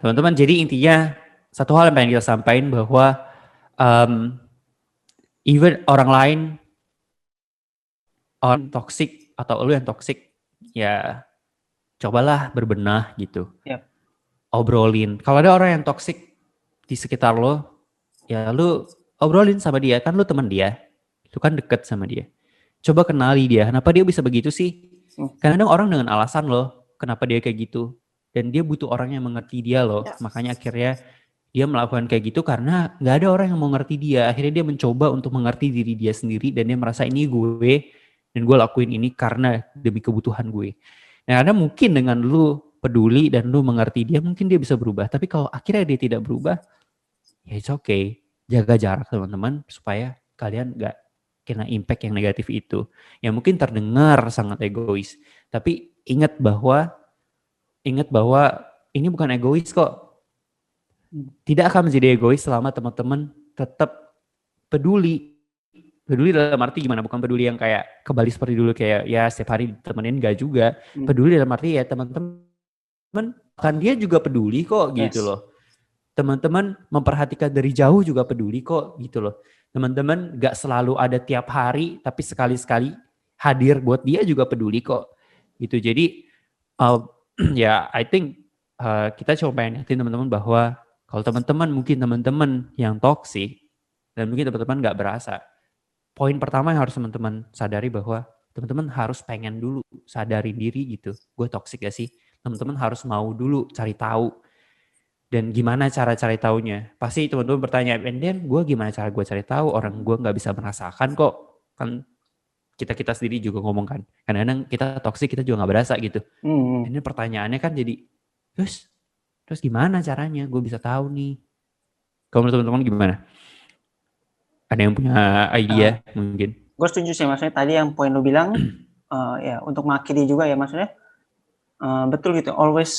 Teman-teman, jadi intinya satu hal yang pengen kita sampaikan bahwa even orang lain orang toxic atau lu yang toxic, ya cobalah berbenah gitu. Yap. Obrolin. Kalau ada orang yang toxic di sekitar lo, ya lu obrolin sama dia. Kan lu teman dia. Lu kan deket sama dia. Coba kenali dia. Kenapa dia bisa begitu sih? Kadang-kadang orang dengan alasan loh, kenapa dia kayak gitu. Dan dia butuh orang yang mengerti dia loh. Makanya akhirnya dia melakukan kayak gitu karena gak ada orang yang mau ngerti dia. Akhirnya dia mencoba untuk mengerti diri dia sendiri. Dan dia merasa ini gue. Dan gue lakuin ini karena demi kebutuhan gue. Nah, karena mungkin dengan lu peduli dan lu mengerti dia, mungkin dia bisa berubah. Tapi kalau akhirnya dia tidak berubah, ya it's okay. Jaga jarak teman-teman supaya kalian gak kena impact yang negatif itu. Yang mungkin terdengar sangat egois. Tapi ingat bahwa ini bukan egois kok. Tidak akan menjadi egois selama teman-teman tetap peduli. Peduli dalam arti gimana? Bukan peduli yang kayak kembali seperti dulu kayak ya setiap hari ditemenin, gak juga. Peduli dalam arti ya teman-teman kan dia juga peduli kok gitu loh. Teman-teman memperhatikan dari jauh juga peduli kok gitu loh. Teman-teman gak selalu ada tiap hari tapi sekali-sekali hadir buat dia juga peduli kok gitu. Jadi ya I think kita coba pengen ingetin teman-teman bahwa kalau teman-teman mungkin teman-teman yang toksik dan mungkin teman-teman gak berasa. Poin pertama yang harus teman-teman sadari bahwa teman-teman harus pengen dulu sadari diri gitu. Gue toksik gak sih? Teman-teman harus mau dulu cari tahu. Dan gimana cara cari taunya? Pasti teman-teman bertanya, "Enden, gue gimana cara gue cari tahu? Orang gue nggak bisa merasakan kok." Kan kita sendiri juga ngomong kan. Kadang-kadang kita toksik kita juga nggak berasa gitu. Ini pertanyaannya kan jadi, terus gimana caranya? Gue bisa tahu nih. Kalau menurut teman-teman gimana? Ada yang punya idea mungkin? Gue setuju sih, maksudnya tadi yang poin lu bilang ya untuk mengakhiri juga ya, maksudnya betul gitu, always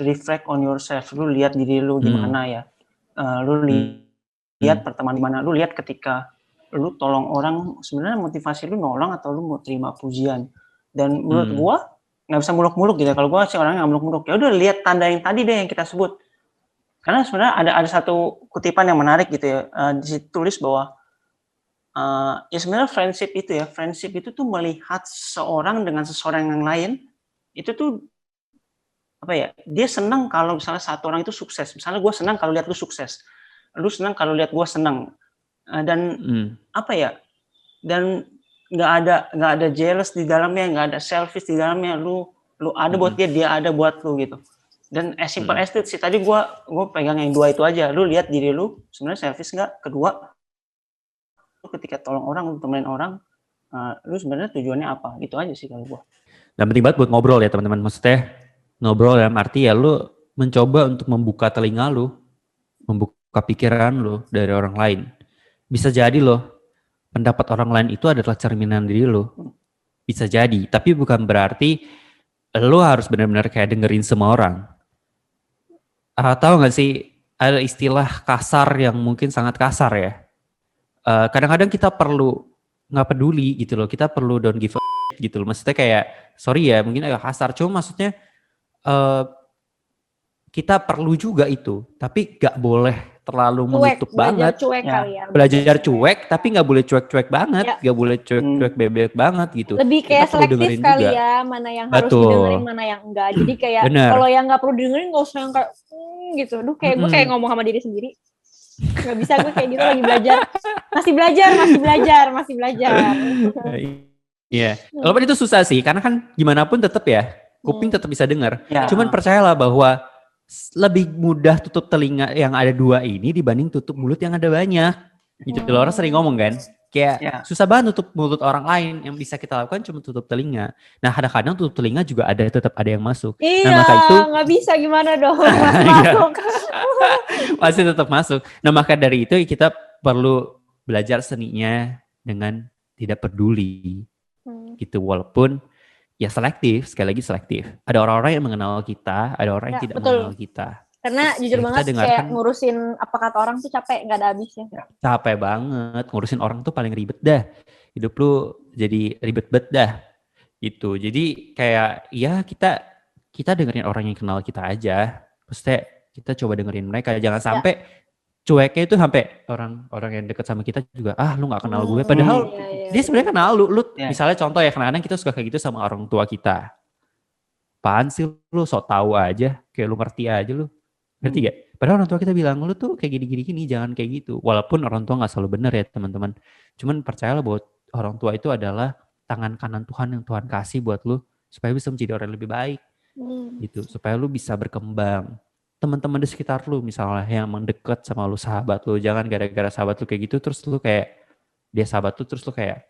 reflect on yourself. Lu lihat diri lu gimana ya, lu lihat pertemanan gimana, lu lihat ketika lu tolong orang, sebenarnya motivasi lu nolong atau lu mau terima pujian. Dan menurut gua nggak bisa muluk-muluk gitu. Kalau gua sih orangnya nggak muluk-muluk, ya udah lihat tanda yang tadi deh yang kita sebut. Karena sebenarnya ada satu kutipan yang menarik gitu ya, ditulis bahwa ya sebenarnya friendship itu tuh melihat seseorang dengan seseorang yang lain, itu tuh apa ya, dia senang kalau misalnya satu orang itu sukses. Misalnya gue senang kalau lihat lu sukses, lu senang kalau lihat gue senang, dan apa ya, dan nggak ada jealous di dalamnya, nggak ada selfish di dalamnya. Lu ada buat dia ada buat lu gitu. Dan as simple as it sih, tadi gue pegang yang dua itu aja. Lu lihat diri lu sebenarnya selfish nggak? Kedua, lu ketika tolong orang, lu temenin orang, lu sebenarnya tujuannya apa? Gitu aja sih kalau gue. Dan penting banget buat ngobrol ya teman-teman. Maksudnya ngobrol dalam arti ya lu mencoba untuk membuka telinga lu, membuka pikiran lu dari orang lain. Bisa jadi loh, pendapat orang lain itu adalah cerminan diri lu. Bisa jadi, tapi bukan berarti lu harus benar-benar kayak dengerin semua orang. Tahu gak sih, ada istilah kasar yang mungkin sangat kasar ya. Kadang-kadang kita perlu gak peduli gitu loh, kita perlu don't give a shit gitu loh. Maksudnya kayak, sorry ya mungkin agak kasar, cuma maksudnya kita perlu juga itu, tapi gak boleh terlalu menutup banget. Belajar cuek, tapi gak boleh cuek-cuek banget, gak boleh cuek-cuek bebek banget gitu. Lebih kayak selektif kali juga. Ya, mana yang harus didengerin, mana yang enggak. Jadi kayak kalau yang gak perlu didengerin gak usah yang kayak gitu. Duh, kayak gue kayak ngomong sama diri sendiri. Gak bisa gue kayak gitu, lagi belajar. Masih belajar. Iya, walaupun itu susah sih, karena kan gimana pun tetap ya, kuping tetap bisa dengar. Cuman percayalah bahwa lebih mudah tutup telinga yang ada dua ini dibanding tutup mulut yang ada banyak. Gitu loh, orang sering ngomong kan, kayak susah banget tutup mulut orang lain. Yang bisa kita lakukan cuma tutup telinga. Nah, kadang-kadang tutup telinga juga tetap ada yang masuk. Iya, nah, maka itu nggak bisa gimana dong, masuk. Masih tetap masuk. Nah, maka dari itu kita perlu belajar seninya dengan tidak peduli. Gitu, walaupun ya selektif, sekali lagi selektif. Ada orang-orang yang mengenal kita, ada orang yang tidak mengenal kita. Karena jujur banget kayak ngurusin apa kata orang tuh capek, gak ada habisnya. Capek banget, ngurusin orang tuh paling ribet dah. Hidup lu jadi ribet banget dah. Gitu. Jadi kayak ya kita dengerin orang yang kenal kita aja. Maksudnya Kita coba dengerin mereka, jangan sampai cueknya itu sampai orang yang deket sama kita juga, lu gak kenal gue. Padahal dia sebenarnya kenal lu. Misalnya contoh ya, kadang-kadang kita suka kayak gitu sama orang tua kita. Apaan sih lu, sok tahu aja, kayak lu ngerti aja lu. Ngerti gak? Padahal orang tua kita bilang, lu tuh kayak gini-gini, jangan kayak gitu. Walaupun orang tua gak selalu benar ya teman-teman. Cuman percayalah bahwa orang tua itu adalah tangan kanan Tuhan yang Tuhan kasih buat lu, supaya bisa menjadi orang yang lebih baik. Gitu, supaya lu bisa berkembang. Teman-teman di sekitar lu misalnya yang mendekat sama lu, sahabat lu, jangan gara-gara sahabat lu kayak gitu terus lu kayak dia sahabat lu terus lu kayak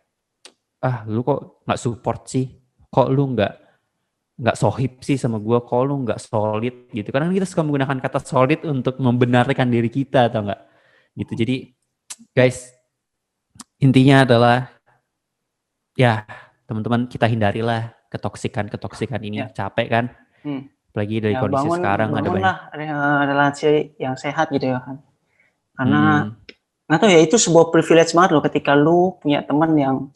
lu kok nggak support sih, kok lu nggak sohib sih sama gue, kok lu nggak solid gitu. Karena kita suka menggunakan kata solid untuk membenarkan diri kita, atau enggak gitu. Jadi guys, intinya adalah ya teman-teman, kita hindarilah ketoksikan ini. Capek kan, apalagi dari kondisi sekarang ada banyak relasi yang sehat gitu ya kan. Karena nggak tahu ya, itu sebuah privilege banget loh ketika lu punya teman yang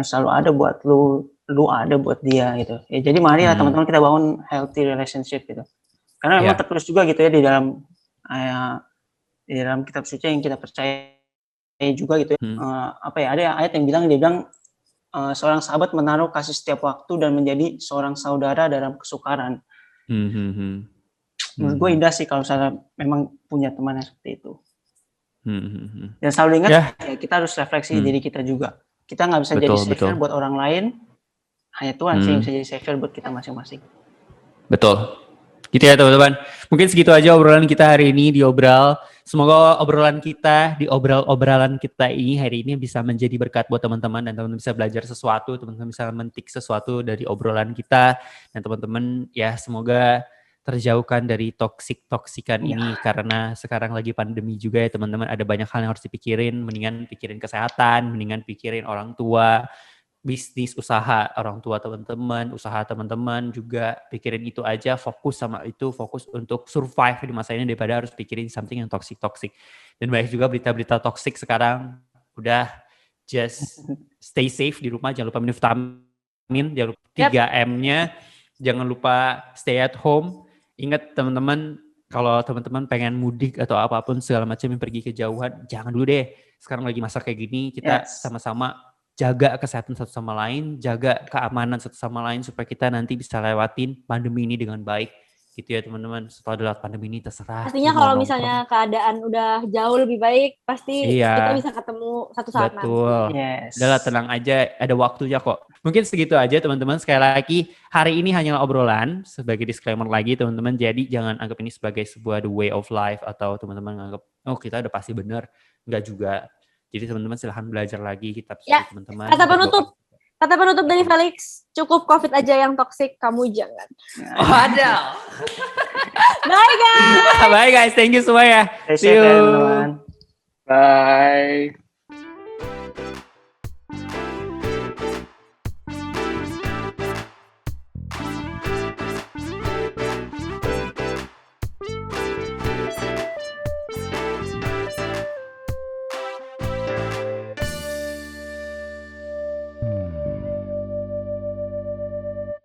selalu ada buat lu ada buat dia gitu ya. Jadi mari lah teman-teman kita bangun healthy relationship gitu, karena memang tertulis juga gitu ya di dalam kitab suci yang kita percaya juga gitu ya. Ada ayat yang dia bilang seorang sahabat menaruh kasih setiap waktu dan menjadi seorang saudara dalam kesukaran. Menurut gue indah sih kalau misalnya memang punya teman yang seperti itu. Dan selalu ingat ya, kita harus refleksi diri kita juga. Kita nggak bisa jadi savior buat orang lain, hanya Tuhan sih yang bisa jadi savior buat kita masing-masing. Betul. Gitu ya teman-teman. Mungkin segitu aja obrolan kita hari ini di Obral. Semoga obrolan kita di obrolan kita ini hari ini bisa menjadi berkat buat teman-teman, dan teman-teman bisa belajar sesuatu, teman-teman bisa mentik sesuatu dari obrolan kita, dan teman-teman ya semoga terjauhkan dari toksikan ini, karena sekarang lagi pandemi juga ya teman-teman, ada banyak hal yang harus dipikirin, mendingan pikirin kesehatan, mendingan pikirin orang tua, bisnis, usaha orang tua teman-teman, usaha teman-teman juga pikirin itu aja, fokus sama itu, fokus untuk survive di masa ini daripada harus pikirin something yang toxic. Dan banyak juga berita-berita toxic sekarang. Udah, just stay safe di rumah, jangan lupa minum vitamin, jangan lupa 3M-nya, jangan lupa stay at home. Ingat teman-teman, kalau teman-teman pengen mudik atau apapun segala macam yang pergi kejauhan, jangan dulu deh. Sekarang lagi masa kayak gini, kita sama-sama jaga kesehatan satu sama lain, jaga keamanan satu sama lain supaya kita nanti bisa lewatin pandemi ini dengan baik. Gitu ya teman-teman, setelah lewat pandemi ini terserah. Pastinya kalau misalnya keadaan udah jauh lebih baik, pasti kita bisa ketemu satu saat nanti. Betul. Udahlah, tenang aja, ada waktunya kok. Mungkin segitu aja teman-teman. Sekali lagi, hari ini hanyalah obrolan, sebagai disclaimer lagi teman-teman. Jadi jangan anggap ini sebagai sebuah the way of life, atau teman-teman anggap, kita udah pasti benar. Enggak juga. Jadi teman-teman silahkan belajar lagi kitab suci teman-teman. Kata penutup dari Felix, cukup COVID aja yang toksik, kamu jangan. Waduh. Bye guys. Bye guys, thank you semua ya. See you.